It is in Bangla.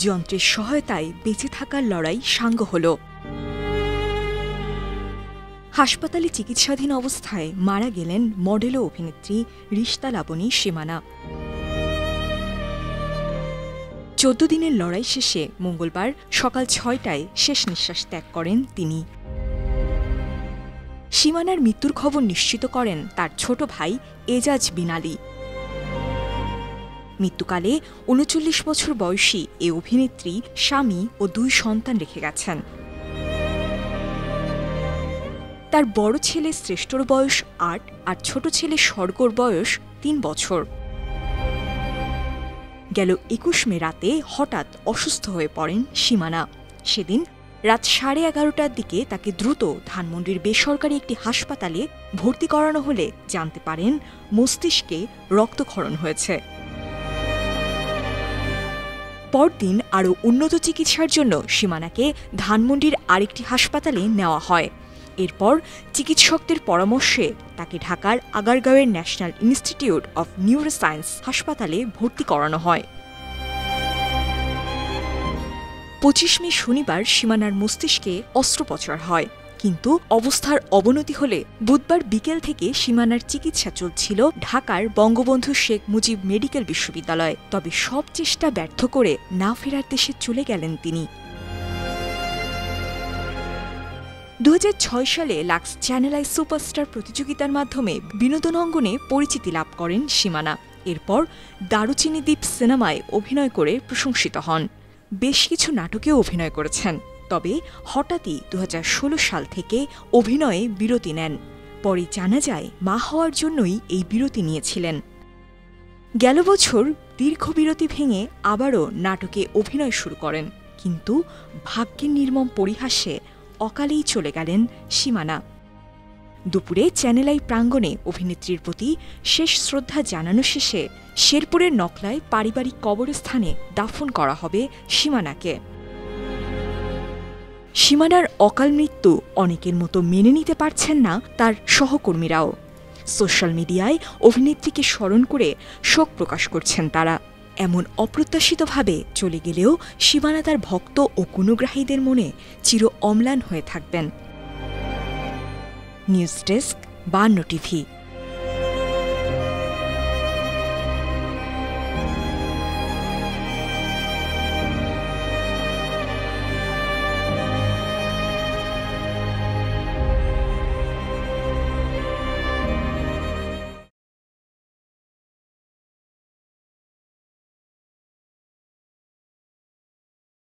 যন্ত্রের সহায়তায় বেঁচে থাকার লড়াই সাঙ্গ হল। হাসপাতালে চিকিৎসাধীন অবস্থায় মারা গেলেন মডেল ও অভিনেত্রী রিশতা লাবণী সীমানা। 14 দিনের লড়াই শেষে মঙ্গলবার সকাল 6টায় শেষ নিঃশ্বাস ত্যাগ করেন তিনি। সীমানার মৃত্যুর খবর নিশ্চিত করেন তার ছোট ভাই এজাজ বিন আলী। মৃত্যুকালে ৩৯ বছর বয়সী এ অভিনেত্রী স্বামী ও 2 সন্তান রেখে গেছেন। তার বড় ছেলে শ্রেষ্ঠর বয়স 8 আর ছোট ছেলে স্বর্গর বয়স 3 বছর। গেল 21 মে রাতে হঠাৎ অসুস্থ হয়ে পড়েন সীমানা। সেদিন রাত 11:30টার দিকে তাকে দ্রুত ধানমন্ডির বেসরকারি একটি হাসপাতালে ভর্তি করানো হলে জানতে পারেন মস্তিষ্কে রক্তক্ষরণ হয়েছে। পরদিন আরও উন্নত চিকিৎসার জন্য সীমানাকে ধানমন্ডির আরেকটি হাসপাতালে নেওয়া হয়। এরপর চিকিৎসকদের পরামর্শে তাকে ঢাকার আগারগাঁওয়ের ন্যাশনাল ইনস্টিটিউট অব নিউরোসায়েন্স হাসপাতালে ভর্তি করানো হয়। 25 মে শনিবার সীমানার মস্তিষ্কে অস্ত্রোপচার হয়, কিন্তু অবস্থার অবনতি হলে বুধবার বিকেল থেকে সীমানার চিকিৎসা চলছিল ঢাকার বঙ্গবন্ধু শেখ মুজিব মেডিকেল বিশ্ববিদ্যালয়ে। তবে সব চেষ্টা ব্যর্থ করে না ফেরার দেশে চলে গেলেন তিনি। 2006 সালে লাক্স চ্যানেল আই সুপারস্টার প্রতিযোগিতার মাধ্যমে বিনোদন অঙ্গনে পরিচিতি লাভ করেন সীমানা। এরপর দারুচিনি দ্বীপ সিনেমায় অভিনয় করে প্রশংসিত হন। বেশ কিছু নাটকেও অভিনয় করেছেন। তবে হঠাৎই 2016 সাল থেকে অভিনয়ে বিরতি নেন। পরে জানা যায় মা হওয়ার জন্যই এই বিরতি নিয়েছিলেন। গেল বছর দীর্ঘ বিরতি ভেঙে আবারও নাটকে অভিনয় শুরু করেন, কিন্তু ভাগ্যের নির্মম পরিহাসে অকালেই চলে গেলেন সীমানা। দুপুরে চ্যানেল আই প্রাঙ্গণে অভিনেত্রীর প্রতি শেষ শ্রদ্ধা জানানো শেষে শেরপুরের নকলায় পারিবারিক কবরস্থানে দাফন করা হবে সীমানাকে। সীমানার অকাল মৃত্যু অনেকের মতো মেনে নিতে পারছেন না তার সহকর্মীরাও। সোশ্যাল মিডিয়ায় অভিনেত্রীকে স্মরণ করে শোক প্রকাশ করছেন তারা। এমন অপ্রত্যাশিতভাবে চলে গেলেও সীমানা তার ভক্ত ও গুণগ্রাহীদের মনে চির অম্লান হয়ে থাকবেন। News desk, 52 TV.